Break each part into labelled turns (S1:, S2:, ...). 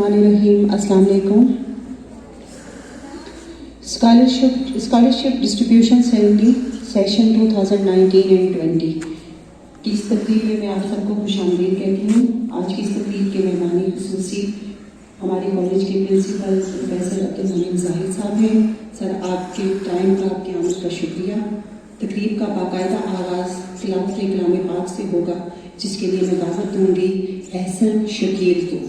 S1: बिस्मिल्लाहिर्रहमानिर्रहीम। अस्सलाम वालेकुम। Scholarship distribution ceremony session 2019 and 20 की इस तकरीब में मैं आप सबको खुशामदीद कहती हूँ। आज की इस तकरीब के मेहमानी खुसूसी हमारे कॉलेज के प्रिंसिपल प्रोफेसर अब्दुल मोमिन जाहिद साहब हैं। सर, आपके टाइम का, आपकी आमद का शुक्रिया। तकरीब का बाकायदा आगाज़ तिलावत कलाम पाक से होगा, जिसके लिए मैं दावत दूंगी एहसन शकील को।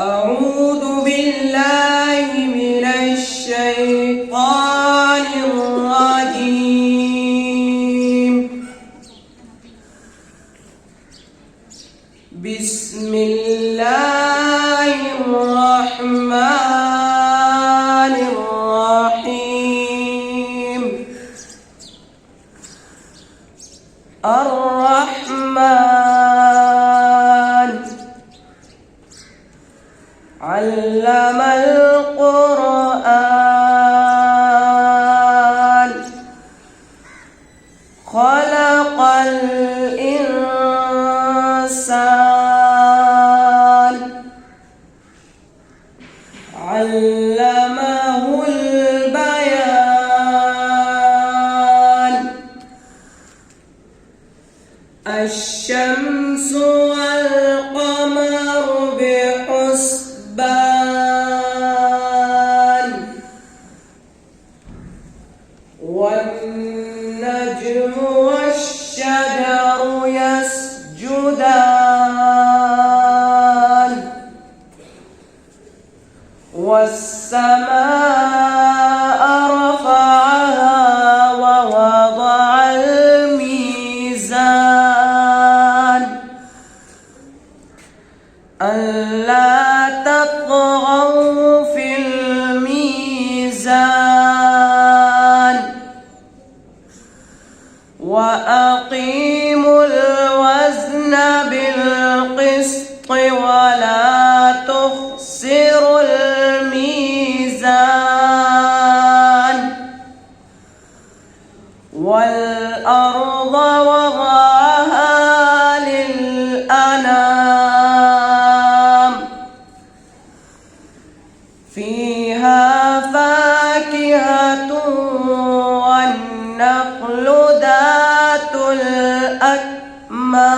S2: अऊज़ु बिल्लाहि मिनश शैतानिर रजीम। बिस्मिल्लाहिर रहमानिर रहीम। अर्रहमान अल्लमल क़ुरआन ख़लक़ल इंसान अल्लमहुल बयान। अश्शम्सु वल क़मरु बिहुस्बान वन्नज्मु वश्शजरु यस्जुदान वस्समाअ रफ़अहा ववضعल मीज़ान अल्ला तत्ग़ौ फ़िल मीज़ान वअक़ीमुल वज़्न बिल्क़िस्ति वला तुख़्सिरुल मीज़ान वल्अर्ज़ वضعहा लिलअनाम फ़ीहा फ़ाकिहतुन वन्नख़्लु ذातुल अक्माम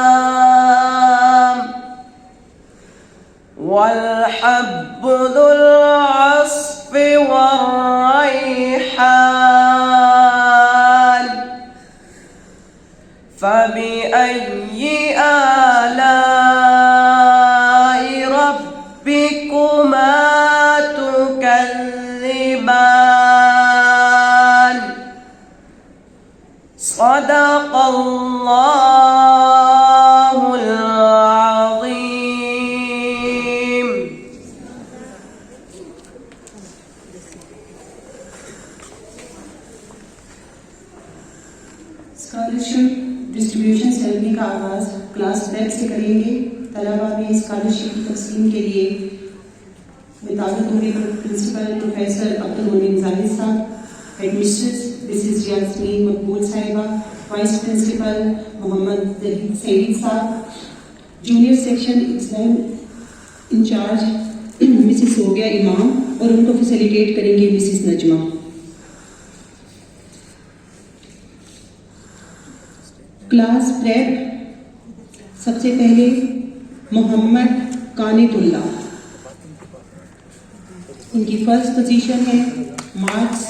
S2: वल्हब्बु ज़ुल अस्फ़ि वर्रैहान फ़बिअय्यि आलाइ रब्बिकुमा तुकज़्ज़िबान। सदक़ल्लाहुल अज़ीम।
S1: स्कॉलरशिप डिस्ट्रीब्यूशन सेरेमनी का आगाज़ क्लास प्रेप से करेंगे। तलबा में स्कॉलरशिप की तकसीम के लिए मैं दावत दूंगी प्रिंसिपल प्रोफेसर अब्दुल मोमिन जाहिद साहब, हेडमिस्ट्रेस मिसेस यास्मीन मकबूल साहिबा, vice principal Mohammad Saeed sahab, junior section exam incharge Mrs होगिया इमाम और उनको फैसिलिटेट करेंगे मिसेस नजमा। क्लास प्रेप सबसे पहले मोहम्मद कानितुल्ला, इनकी फर्स्ट पोजीशन है। मार्क्स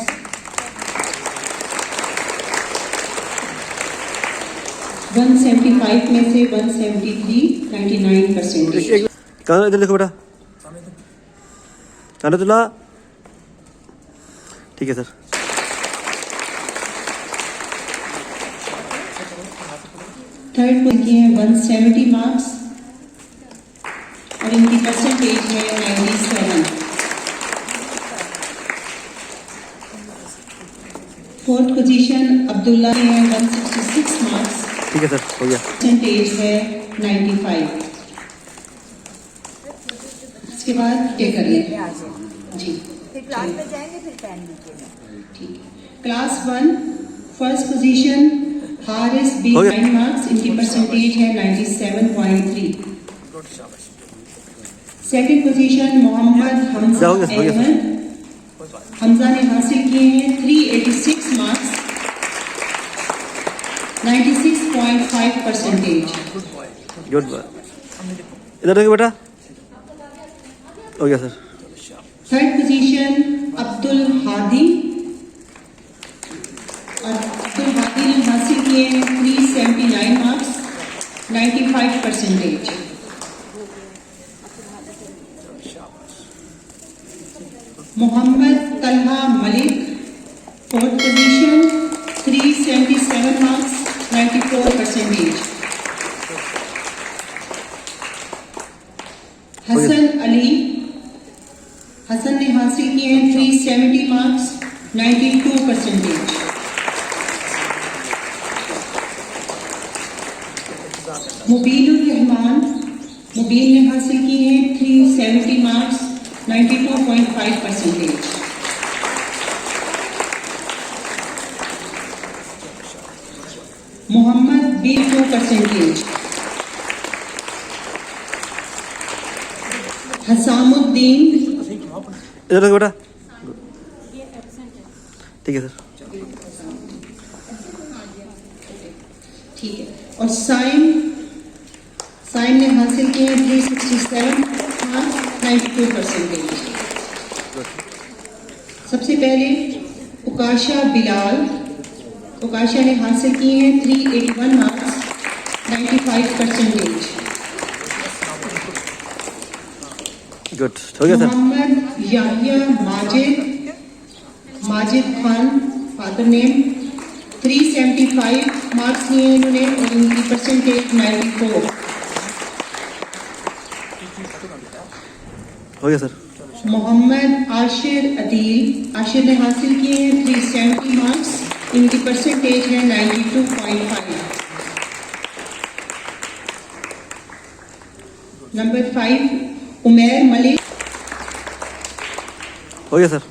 S1: 175 में से 173, 99%।
S3: कहाँ इधर लिखो बेटा, कानितुल्ला। ठीक है सर।
S1: थर्ड पोजीशन है 170 मार्क्स और इनकी परसेंटेज है 97। फोर्थ पोजीशन अब्दुल्ला है 166 मार्क्स।
S3: ठीक है सर, हो गया।
S1: परसेंटेज है 95। इसके बाद क्या करिए जी,
S4: फिर क्लास में जाएंगे, फिर पेन लीजिएगा।
S1: ठीक है। क्लास 1 फर्स्ट पोजीशन हारिस बी
S3: हो गया।
S1: 9 मार्क्स, इनकी परसेंटेज है 97.3। सेकंड पोजीशन मोहम्मद हमजा
S3: हो गया, हो गया,
S1: अहमद, हमजा ने हासिल किए हैं 386 मार्क्स, 96.5 परसेंटेज।
S3: Good boy. इधर देखो बेटा। हो गया sir.
S1: Third position Abdul Hadi, और अब्दुल हादी ने हासिल किए हैं 379 marks, 95 percentage. Mohammad Talha Malik, fourth position, 377 marks, 94 percentage. Hasan Ali, Hasan ने हासिल किए हैं 370 मार्क्स, 92 परसेंटेज। मुबीनुर रहमान, मुबीन ने हासिल किए हैं 370 marks, 92.5 percentage. Mohammad 2 percentage. Hasamuddin,
S3: इधर देखो बेटा। ठीक है सर।
S1: ठीक है, और साइम, साइम ने हासिल किए हैं 367 मार्क्स, 92 परसेंटेज। सबसे पहले उकाशा बिलाल, उकाशा ने हासिल किए हैं 381 मार्क्स, 95 परसेंटेज।
S3: गुड, हो गया sir.
S1: Mohammad Yahya Majid, Majid Khan father name, 375 marks लिए इन्होंने और इनकी परसेंटेज 94।
S3: हो गया सर।
S1: मोहम्मद आशिर अदील, आशिर ने हासिल किए हैं 370 मार्क्स, इनकी परसेंटेज है 92.5। नंबर 5 उमैर मलिक,
S3: हो गया सर।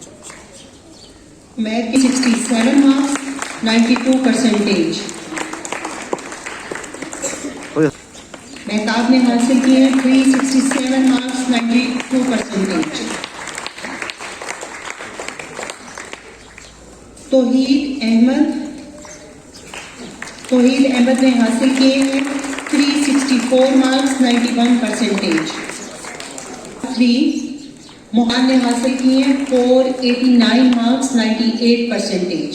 S1: उमैर के 67 मार्क्स, 92 परसेंटेज।
S3: हो गया।
S1: मेहताब ने हासिल किए हैं 367 मार्क्स, 92 परसेंटेज। तौहीद अहमद, तौहीद अहमद ने हासिल किए हैं 364 मार्क्स, 91 परसेंटेज। 3 मोहान ने हासिल किए हैं 489 मार्क्स, 98 परसेंटेज।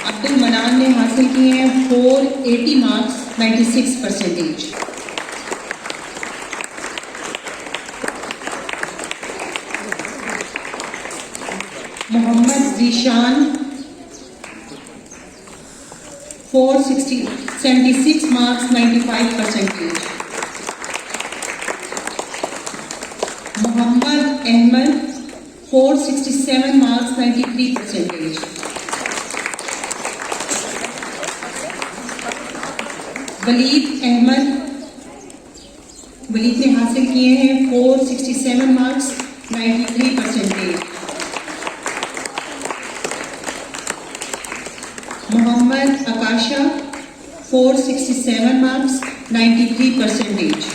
S1: अब्दुल मनान ने हासिल किए हैं 480 marks, 96 percentage. Mohammad Zeeshan 476 marks, 95 percentage. Mohammad Ahmad 467 marks, 93 percentage. Waleed Ahmad, Waleed ने हासिल किए हैं 467 marks, 93 percentage. Mohammad Akasha 467 marks, 93 percentage.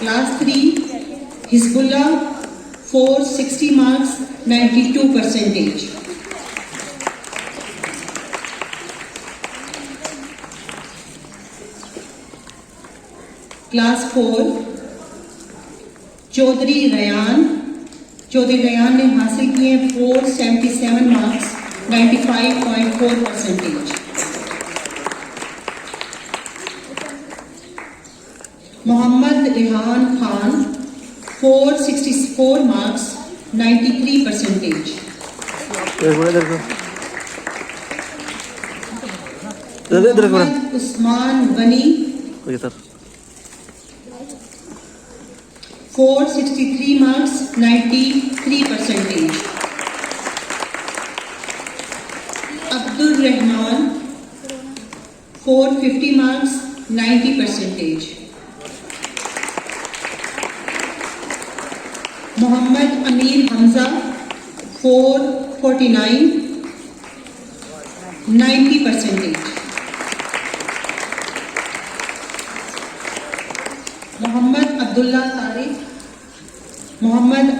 S1: Class 3 Hizbullah 460 marks, 92 percentage. Class 4 Chaudhary Rayan, Chaudhary Rayan ने हासिल किए 477 marks, 95.4 percentage. Mohammad Rihan Khan 464 marks, 93 percentage. Mohammad Usman Gani
S3: हो गया sir.
S1: 463 marks, 93 percentage. Abdul Rahman 450 marks, 90 percentage. Mohammad Amir Hamza 449, 90%. Mohammad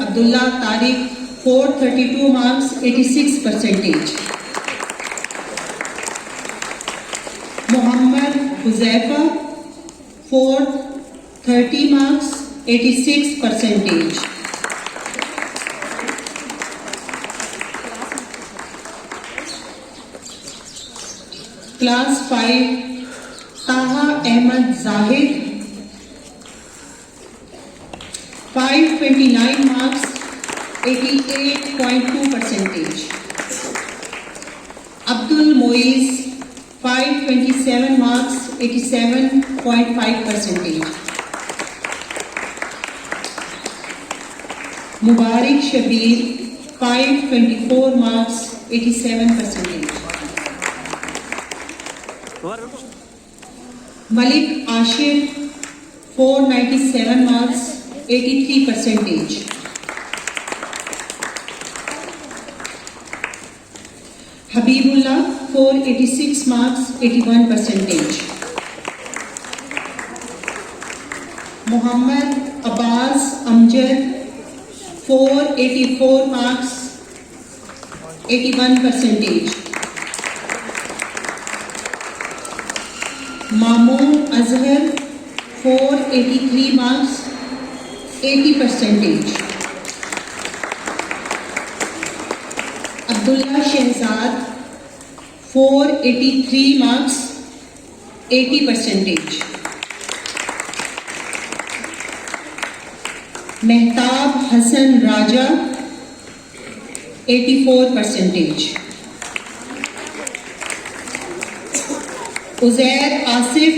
S1: Abdullah Tariq 432 marks, 86%. Mohammad Huzaifa 430 marks, 86%. Class 5 Taha Ahmad Zahid 529 marks, 88.2%. Abdul Moiz 527 marks, 87.5%. Mubarak Shabir 524 marks, 87%. Malik Ashir 497 marks, 83%. Habibullah 486 marks, 81%. Muhammad Abbas Amjad 484 marks, 81%. Mamoon Azhar 483 marks, 80%. Abdullah Shehzad 483 marks, 80%. Mehtab Hassan Raja 84%. Uzair Asif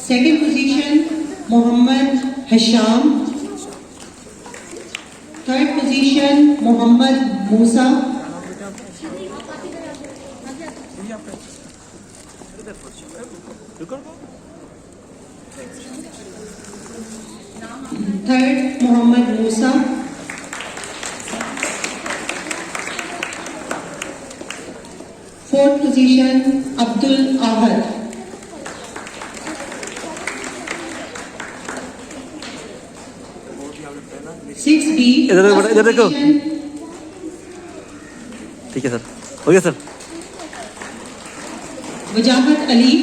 S1: 2nd position Muhammad Hasham, 3rd position Muhammad Musa, 3rd Muhammad Musa, 4th position Abdul Ahad, 6B
S3: इधर देखो बेटा, इधर देखो।
S1: position
S3: ठीक है sir, हो गया sir.
S1: वजाहत Ali,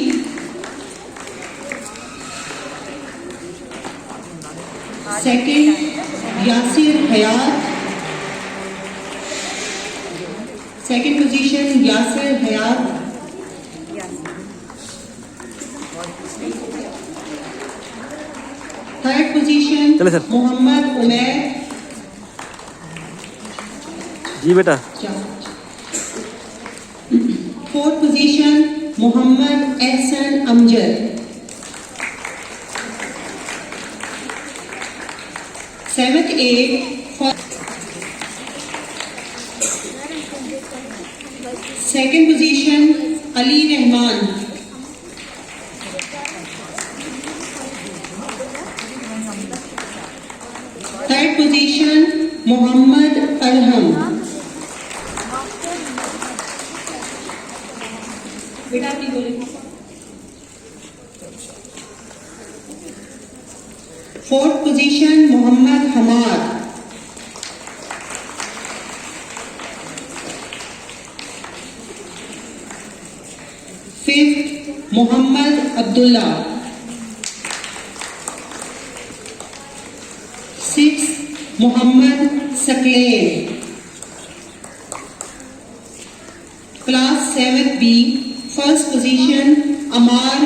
S1: 2nd Yasir हयात, 2nd position Yasir हयात, 3rd position
S3: चले सर।
S1: मोहम्मद उमैर,
S3: जी बेटा।
S1: 4th position Mohammad Ehsan Amjad, 7th A 2nd position Ali Rahman, 3rd position Muhammad Arham. बेटा आपकी बोले 4th position Muhammad Hamad, 5th Muhammad Abdullah, 6th Muhammad Sakleen. Class 7B, 1st position Amar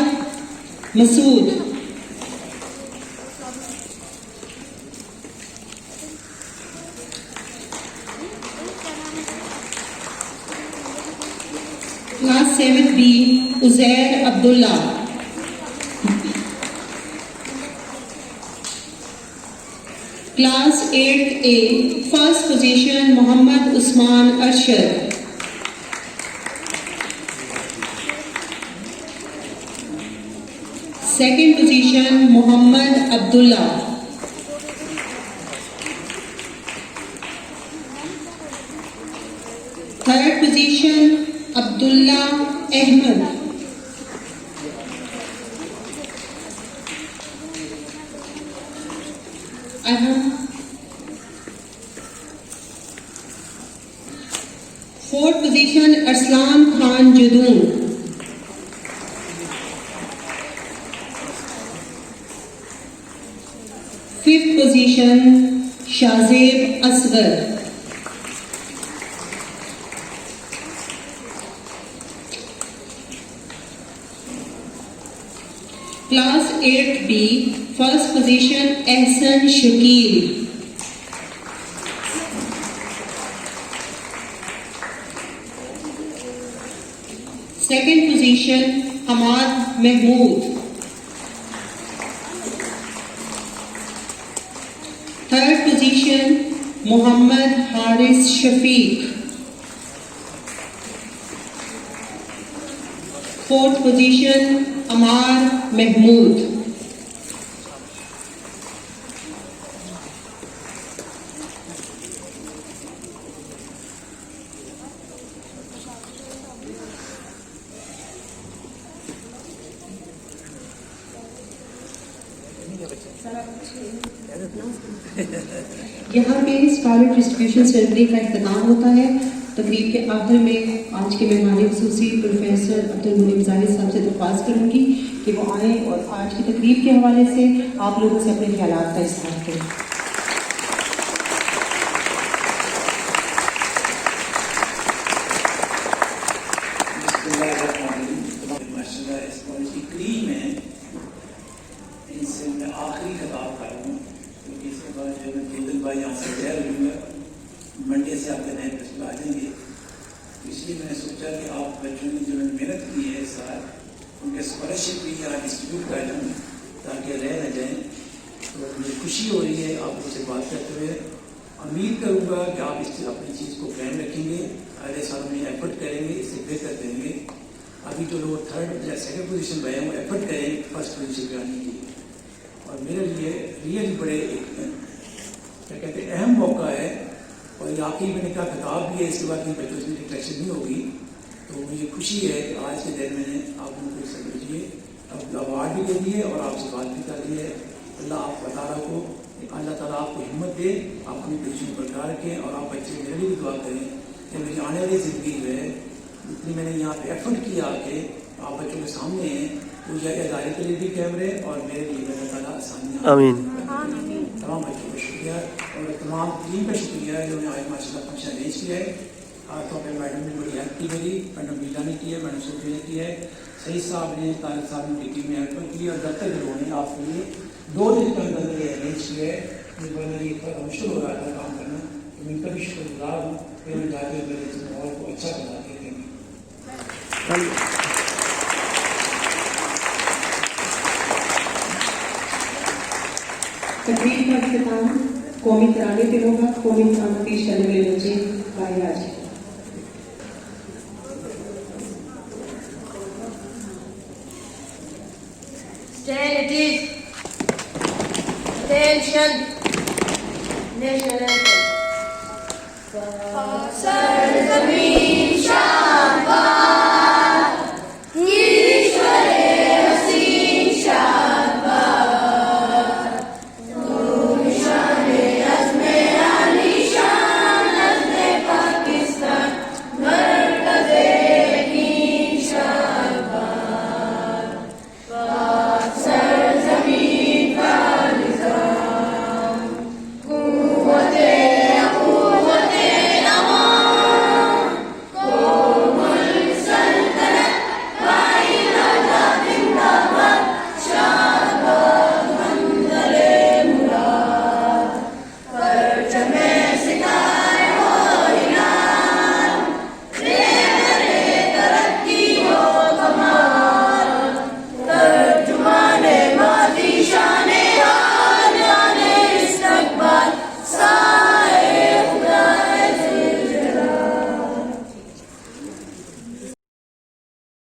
S1: Masood, 7B Uzair Abdullah. Class 8A, first position Muhammad Usman Arshad. Second position, Muhammad Abdullah. Third position, Abdullah Ahmed. Fourth position, Arslan Khan Judoon. Fifth position, Shahzeb Asghar. Class 8B, first position, Ehsan Shakil. Second position, Hamad Mahmood. Third position, Muhammad Haris Shafiq. Fourth position, Amar Mahmood. यहाँ पे scholar distribution ceremony का इख्तिताम होता है। तकरीब के आखिर में आज के मेहमान खुसूसी प्रोफेसर अब्दुल मुनीम जाहिद साहब से दरख्वास्त करूँगी कि वो आएँ और आज की तकरीब के हवाले से आप लोगों से अपने ख्यालात का इज़हार करें।
S4: मंडे से आपके नए प्रश्न आ जाएंगे, इसलिए मैंने सोचा कि आप बच्चों ने जो मेहनत की है इस साल उनके स्कॉलरशिप भी यहाँ डिस्ट्रीब्यूट कर दूँ ताकि रह न जाएँ। तो मुझे खुशी हो रही है आप मुझसे बात करते हुए। उम्मीद करूँगा कि आप इस अपनी चीज़ को कायम रखेंगे, अगले साल में एफर्ट करेंगे, इससे बेहतर करेंगे। अभी जो लोग थर्ड या सेकंड पोजीशन पे हैं वो एफर्ट करें फर्स्ट पोजीशन पे आने की। और मेरे लिए रियली बड़े क्या कहते हैं अहम मौका है। और ये आखिरी मैंने कहा किताब भी है, इसके बाद भी बच्चों से इंटरेक्शन नहीं होगी। तो मुझे खुशी है कि आज के दिन मैंने आप लोगों को समझिए अब अवार्ड भी दे दिए और आपसे बात भी कर दी है। अल्लाह आप ताला को अल्लाह ताला आपको हिम्मत दे, आप अपनी पोजीशन बरकरार रखें और आप बच्चे मेरे लिए भी दुआ करें कि मेरी आने वाली ज़िंदगी जो है इतनी मैंने यहाँ पे एफर्ट किया आके आप बच्चों के सामने हैं, तो यह इदारे के लिए भी कैमरे और मेरे लिए अल्लाह ताला आसानियाँ।
S3: आमीन।
S4: तमाम बच्चों का शुक्रिया और तमाम टीम का शुक्रिया है जिन्होंने आज माशाल्लाह फंक्शन अरेंज किया है। खासतौर पर मैडम ने बड़ी हेल्प की मेरी, मैडम मीला ने की है, मैडम सूफी ने की है, सईद साहब ने, तारिक साहब ने टीम में हेल्प की और दफ्तर के लोगों ने आपके लिए 2 दिन के अंदर ये अरेंज किया है। मुझे मुश्किल हो रहा था काम करना, तो मैं इनका भी शुक्रगुजार हूँ। फिर मैं जाके मेरे माहौल को अच्छा बना के देंगे।
S1: तकरीब का इख्तिताम कौमी तराने पे होगा। कौमी तराना पेश करने वाले बच्चे बाहर आ जाए।
S5: Stand it is. Attention. National anthem.